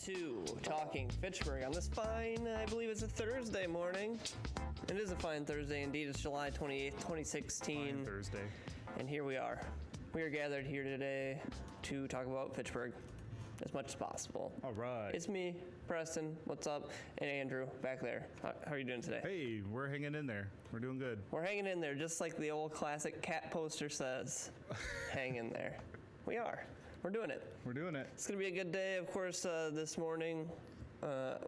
to Talking Fitchburg on this fine, I believe it's a Thursday morning. It is a fine Thursday indeed. It's July 28th, 2016. Fine Thursday. And here we are. We are gathered here today to talk about Fitchburg as much as possible. All right. It's me, Preston, what's up, and Andrew back there. How are you doing today? Hey, we're hanging in there. We're doing good. We're hanging in there, just like the old classic cat poster says. Hang in there. We are. We're doing it. We're doing it. It's going to be a good day. Of course, this morning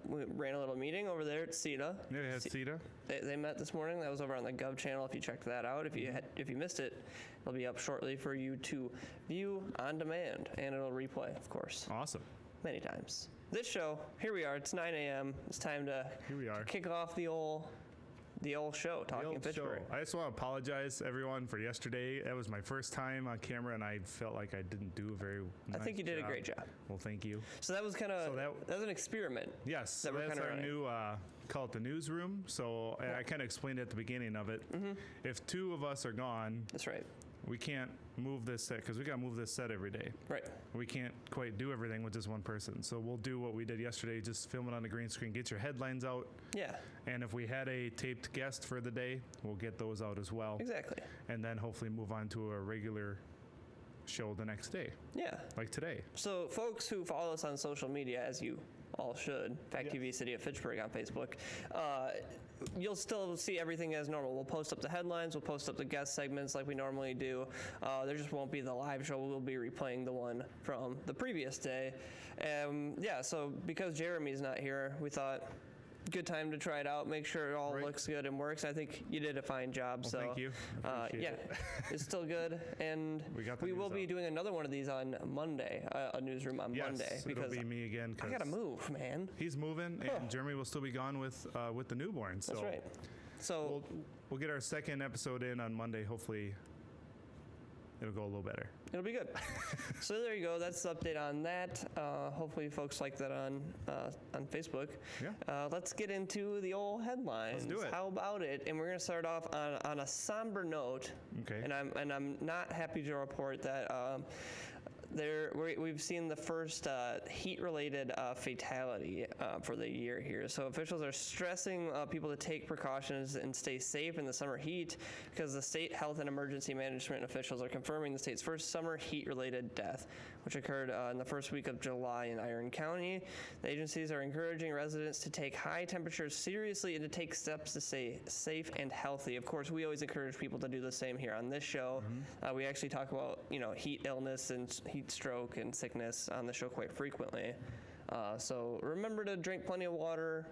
we ran a little meeting over there at CETA. Yeah, we had CETA. They met this morning. That was over on the Gov channel if you checked that out. If you missed it, it'll be up shortly for you to view on demand, and it'll replay, of course. Awesome. Many times. This show, here we are. It's 9 a.m. It's time to kick off the old show, Talking Fitchburg. I just want to apologize, everyone, for yesterday. That was my first time on camera, and I felt like I didn't do a very nice I think you did job. a great job. Well, thank you. So that was kind of, that was an experiment. Yes, so that's our new, call it the newsroom. So I kind of explained at the beginning of it. Mm-hmm. If two of us are gone. That's right. We can't move this set because we got to move this set every day. Right. We can't quite do everything with just one person. So we'll do what we did yesterday, just film it on the green screen, get your headlines out. Yeah. And if we had a taped guest for the day, we'll get those out as well. Exactly. And then hopefully move on to a regular show the next day. Yeah. Like today. So folks who follow us on social media, as you all should, FACTv City of Fitchburg on Facebook, you'll still see everything as normal. We'll post up the headlines, we'll post up the guest segments like we normally do. There just won't be the live show. We'll be replaying the one from the previous day. So because Jeremy's not here, we thought good time to try it out, make sure it all looks good and works. I think you did a fine job. Well, so thank you. It's still good, and we will be doing another one of these on Monday, a newsroom on Monday, because it'll be me again. I gotta move, man. He's moving, and Jeremy will still be gone with the newborn. So that's right. So we'll get our second episode in on Monday. Hopefully it'll go a little better. It'll be good. So there you go. That's the update on that. Hopefully folks like that on Facebook. Yeah. Let's get into the old headlines. Let's do it. How about it? And we're going to start off on a somber note. Okay. And I'm not happy to report that we've seen the first heat-related fatality for the year here. So officials are stressing people to take precautions and stay safe in the summer heat, because the state health and emergency management officials are confirming the state's first summer heat-related death, which occurred in the first week of July in Iron County. The agencies are encouraging residents to take high temperatures seriously and to take steps to stay safe and healthy. Of course, we always encourage people to do the same here on this show. Mm-hmm. We actually talk about heat illness and heat stroke and sickness on the show quite frequently. So remember to drink plenty of water,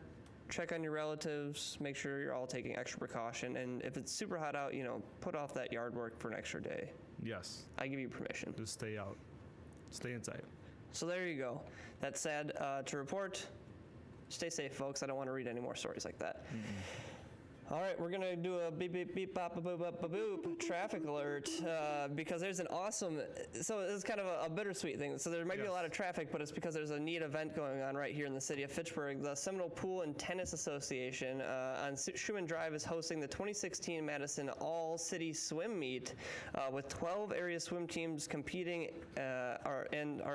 check on your relatives, make sure you're all taking extra precaution, and if it's super hot out, put off that yard work for an extra day. Yes. I give you permission. Just stay out. Stay inside. So there you go. That's sad to report. Stay safe, folks. I don't want to read any more stories like that. Mm-hmm. All right, we're going to do a beep, beep, beep, bop, boop, boop, boop, boop traffic alert because there's an awesome, so it's kind of a bittersweet thing. So there might be a lot of traffic, but it's because there's a neat event going on right here in the city of Fitchburg. The Seminole Pool and Tennis Association on Schumann Drive is hosting the 2016 Madison All-City Swim Meet with 12 area swim teams competing are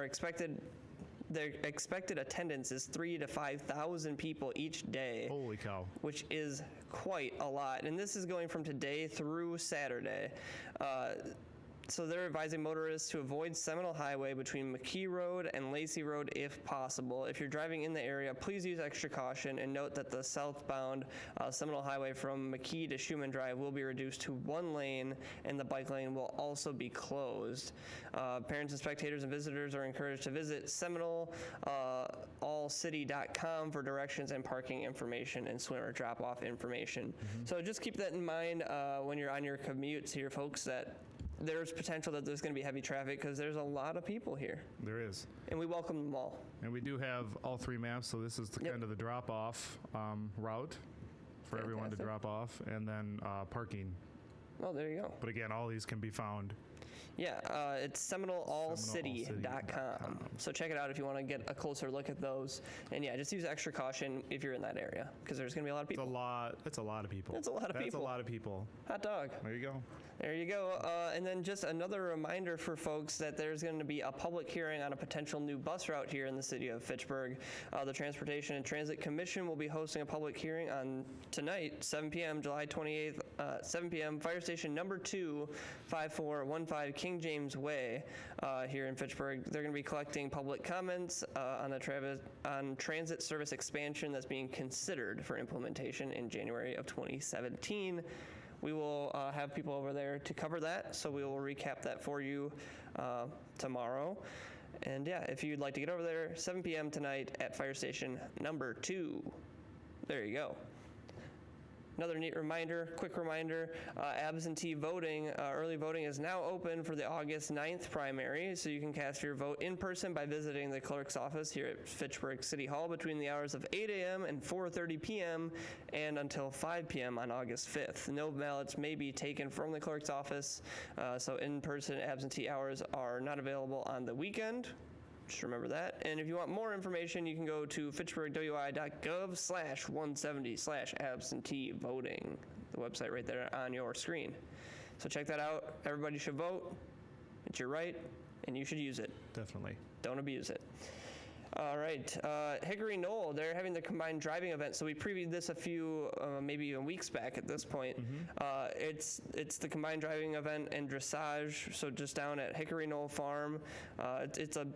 expected. Their expected attendance is 3,000 to 5,000 people each day. Holy cow. Which is quite a lot. And this is going from today through Saturday. So they're advising motorists to avoid Seminole Highway between McKee Road and Lacey Road if possible. If you're driving in the area, please use extra caution, and note that the southbound Seminole Highway from McKee to Schumann Drive will be reduced to one lane, and the bike lane will also be closed. Parents and spectators and visitors are encouraged to visit SeminoleAllCity.com for directions and parking information and swimmer drop-off information. Mm-hmm. So just keep that in mind when you're on your commutes here, folks, that there's potential that there's going to be heavy traffic because there's a lot of people here. There is. And we welcome them all. And we do have all three maps, so this is the kind of the drop-off route for everyone to drop off, and then parking. Oh, there you go. But again, all these can be found Yeah, it's SeminoleAllCity.com. So check it out if you want to get a closer look at those. And yeah, just use extra caution if you're in that area because there's going to be a lot of people. That's a lot of people. That's a lot of people. That's a lot of people. Hot dog. There you go. There you go. And then just another reminder for folks that there's going to be a public hearing on a potential new bus route here in the city of Fitchburg. The Transportation and Transit Commission will be hosting a public hearing on tonight, 7 p.m., July 28th, 7 p.m., Fire Station number 2, 5415 King James Way here in Fitchburg. They're going to be collecting public comments on transit service expansion that's being considered for implementation in January of 2017. We will have people over there to cover that, so we will recap that for you tomorrow. And yeah, if you'd like to get over there, 7 p.m. tonight at Fire Station number 2. There you go. Another neat reminder, quick reminder, absentee voting, early voting is now open for the August 9th primary, so you can cast your vote in person by visiting the clerk's office here at Fitchburg City Hall between the hours of 8 a.m. and 4:30 p.m. and until 5 p.m. on August 5th. No ballots may be taken from the clerk's office, so in-person absentee hours are not available on the weekend. Just remember that. And if you want more information, you can go to fitchburgwi.gov/170/absentee voting. The website right there on your screen. So check that out. Everybody should vote. It's your right, and you should use it. Definitely. Don't abuse it. All right, Hickory Knoll, they're having their combined driving event. So we previewed this a few, maybe even weeks back at this point. It's the combined driving event and dressage. So just down at Hickory Knoll Farm, it's a,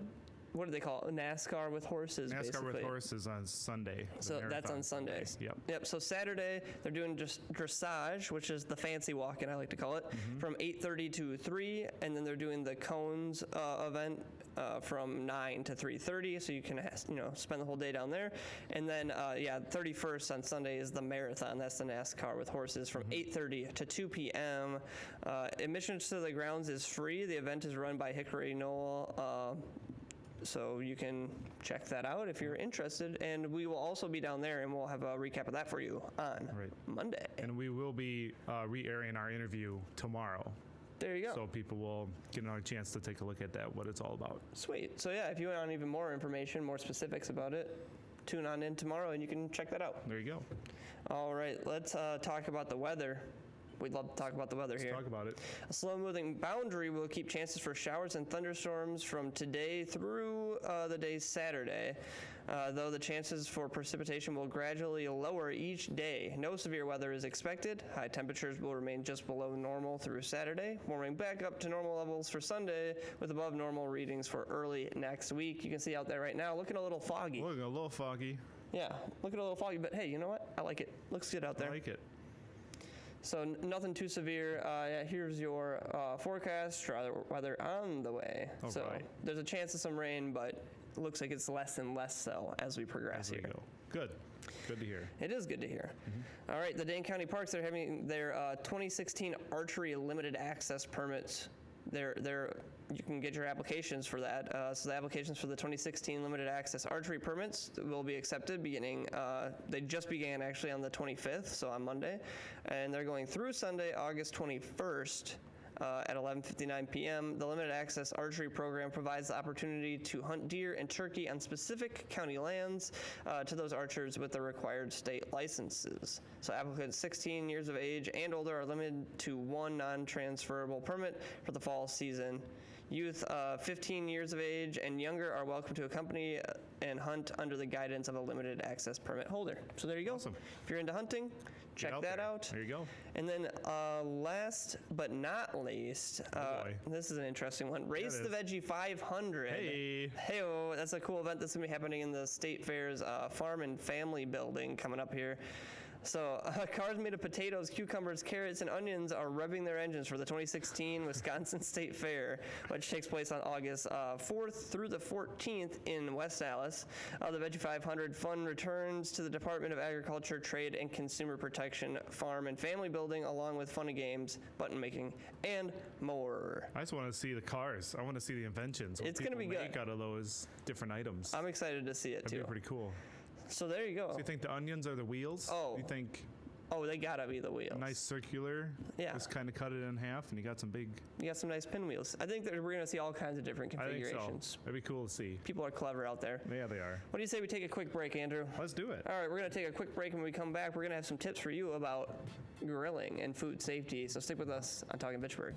what do they call it? NASCAR with horses, basically. with horses on Sunday. So that's on Sundays. Yep. So Saturday, they're doing just dressage, which is the fancy walking, I like to call it, from 8:30 to 3. And then they're doing the cones event from 9 to 3:30. So you can, spend the whole day down there. And then, 31st on Sunday is the marathon. That's the NASCAR with horses from 8:30 to 2 p.m. Admission to the grounds is free. The event is run by Hickory Knoll. So you can check that out if you're interested. And we will also be down there, and we'll have a recap of that for you on Monday. And we will be re-airing our interview tomorrow. There you go. So people will get another chance to take a look at that, what it's all about. Sweet. So yeah, if you want even more information, more specifics about it, tune on in tomorrow, and you can check that out. There you go. All right, let's talk about the weather. We'd love to talk about the weather here. Let's talk about it. A slow-moving boundary will keep chances for showers and thunderstorms from today through the day Saturday, though the chances for precipitation will gradually lower each day. No severe weather is expected. High temperatures will remain just below normal through Saturday, warming back up to normal levels for Sunday with above normal readings for early next week. You can see out there right now, looking a little foggy. Looking a little foggy. Yeah, looking a little foggy, but hey, you know what? I like it. Looks good out there. I like it. So nothing too severe. Here's your forecast, weather on the way. All so right. There's a chance of some rain, but it looks like it's less and less so as we progress There here. you go. Good. Good to hear. It is good to hear. All right, the Dane County Parks, they're having their 2016 Archery Limited Access Permits. You can get your applications for that. So the applications for the 2016 Limited Access Archery Permits will be accepted beginning, they just began actually on the 25th, so on Monday. And they're going through Sunday, August 21st. At 11:59 p.m. The limited access archery program provides the opportunity to hunt deer and turkey on specific county lands to those archers with the required state licenses. So applicants 16 years of age and older are limited to one non-transferable permit for the fall season. Youth 15 years of age and younger are welcome to accompany and hunt under the guidance of a limited access permit holder. So there you go. Awesome. If you're into hunting, check that out. There you go. And then last but not least, this is an interesting one. Race the Veggie 500. Hey. Hey-oh, that's a cool event that's going to be happening in the State Fair's Farm and Family Building coming up here. So cars made of potatoes, cucumbers, carrots, and onions are revving their engines for the 2016 Wisconsin State Fair, which takes place on August 4th through the 14th in West Allis. The Veggie 500 fund returns to the Department of Agriculture, Trade, and Consumer Protection Farm and Family Building, along with funny games, button making, and more. I just want to see the cars. I want to see the inventions. It's going to be good. Make out of those different items. I'm excited to see it, That'd too. be pretty cool. So there you go. So you think the onions are the wheels? Oh. You think Oh, they gotta be the wheels. Nice circular. Yeah. Just kind of cut it in half, and you got some big. You got some nice pinwheels. I think that we're gonna see all kinds of different I think configurations. so. That'd be cool to see. People are clever out there. Yeah, they are. What do you say we take a quick break, Andrew? Let's do it. All right, we're going to take a quick break, and when we come back, we're going to have some tips for you about grilling and food safety. So stick with us on Talking Fitchburg.